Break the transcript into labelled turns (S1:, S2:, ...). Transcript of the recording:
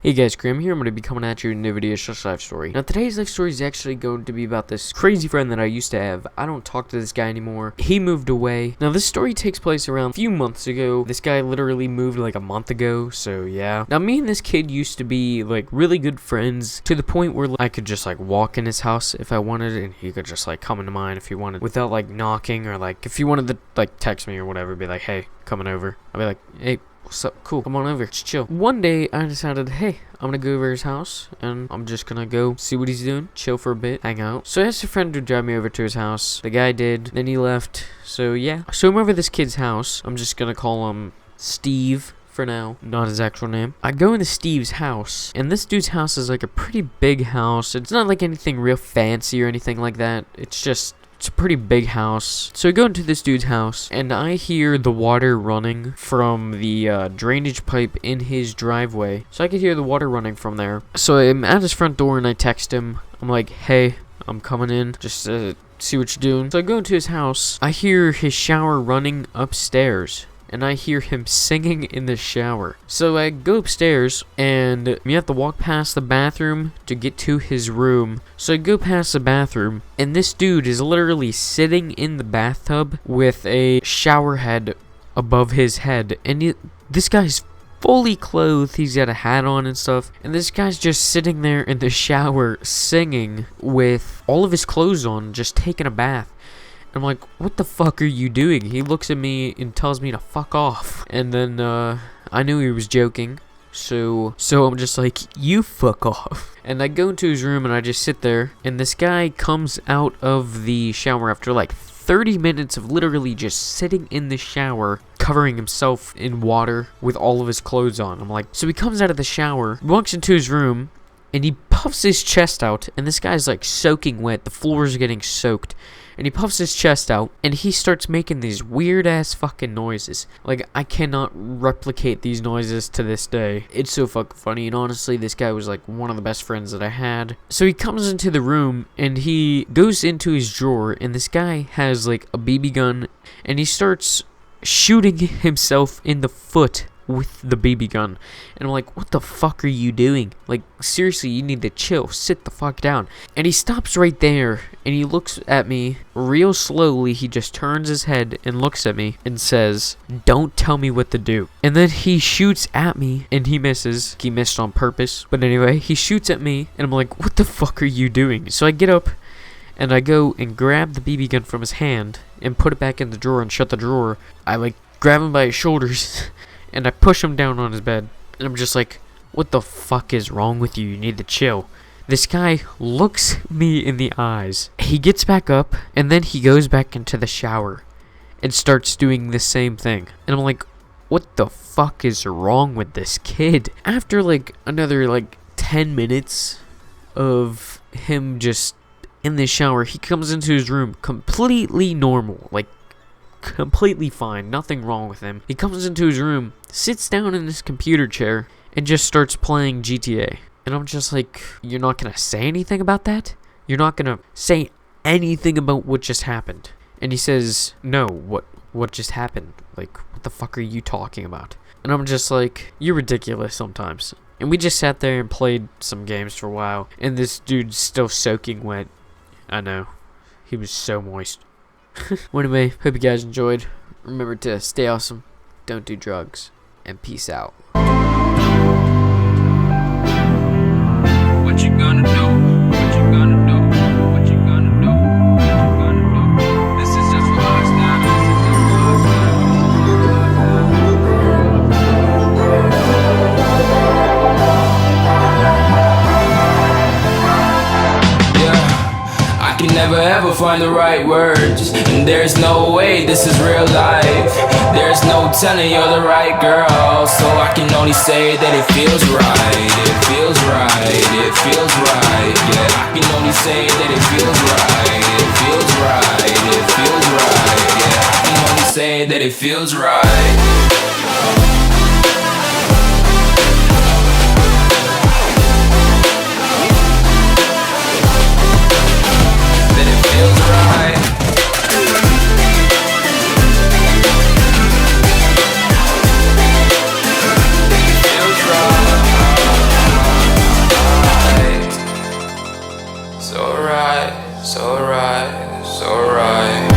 S1: Hey guys, Graham here. I'm going to be coming at you in a new video, just life story. Now today's life story is actually going to be about this crazy friend that I used to have. I don't talk to this guy anymore. He moved away. Now this story takes place around a few months ago. This guy literally moved like a month ago, so yeah. Now me and this kid used to be like really good friends to the point where I could just like walk in his house if I wanted, and he could just like come into mine if he wanted without like knocking, or like if he wanted to like text me or whatever, be like, hey, coming over. I'd be like, hey, what's up? Cool, come on over, just chill. One day I decided, hey, I'm gonna go over his house and I'm just gonna go see what he's doing, chill for a bit, hang out. So I asked a friend to drive me over to his house. The guy did, then he left. So yeah, so I'm over this kid's house. I'm just gonna call him Steve for now, not his actual name. I go into Steve's house, and this dude's house is like a pretty big house. It's not like anything real fancy or anything like that. It's a pretty big house. So I go into this dude's house, and I hear the water running from the drainage pipe in his driveway. So I could hear the water running from there. So I'm at his front door, and I text him. I'm like, hey, I'm coming in, just see what you're doing. So I go into his house. I hear his shower running upstairs, and I hear him singing in the shower. So I go upstairs, and you have to walk past the bathroom to get to his room. So I go past the bathroom, and this dude is literally sitting in the bathtub with a shower head above his head. And this guy's fully clothed, he's got a hat on and stuff, and this guy's just sitting there in the shower singing with all of his clothes on, just taking a bath. I'm like, what the fuck are you doing? He looks at me and tells me to fuck off. And then, I knew he was joking. So I'm just like, you fuck off. And I go into his room and I just sit there. And this guy comes out of the shower after like 30 minutes of literally just sitting in the shower, covering himself in water with all of his clothes on. I'm like, so he comes out of the shower, walks into his room, and he puffs his chest out. And this guy's like soaking wet. The floor is getting soaked. And he puffs his chest out, and he starts making these weird-ass fucking noises. Like, I cannot replicate these noises to this day. It's so fucking funny, and honestly, this guy was, like, one of the best friends that I had. So he comes into the room, and he goes into his drawer, and this guy has, like, a BB gun, and he starts shooting himself in the foot with the BB gun. And I'm like, what the fuck are you doing? Like, seriously, you need to chill, sit the fuck down. And he stops right there, and he looks at me real slowly. He just turns his head and looks at me and says, don't tell me what to do. And then he shoots at me, and he misses. He missed on purpose, but anyway, he shoots at me, and I'm like, what the fuck are you doing? So I get up, and I go and grab the BB gun from his hand and put it back in the drawer and shut the drawer. I like grab him by his shoulders and I push him down on his bed. And I'm just like, what the fuck is wrong with you? You need to chill. This guy looks me in the eyes. He gets back up, and then he goes back into the shower and starts doing the same thing. And I'm like, what the fuck is wrong with this kid? After like another like 10 minutes of him just in the shower, he comes into his room completely normal, like completely fine, nothing wrong with him. He comes into his room, sits down in his computer chair, and just starts playing GTA. And I'm just like, you're not gonna say anything about that? You're not gonna say anything about what just happened? And he says, no, what just happened? Like, what the fuck are you talking about? And I'm just like, you're ridiculous sometimes. And we just sat there and played some games for a while, and this dude's still soaking wet. I know, he was so moist. Well, anyway, hope you guys enjoyed. Remember to stay awesome, don't do drugs, and peace out. What you gonna do? What you gonna do? What you gonna do? What you gonna do? This is just for us now.
S2: I can never ever find the right words, and there's no way this is real life. There's no telling you're the right girl, so I can only say that it feels right. It feels right, it feels right. Yeah, I can only say that it feels right. It feels right, it feels right. Yeah, I can only say that it feels right. Feels right. so right, so right, so right.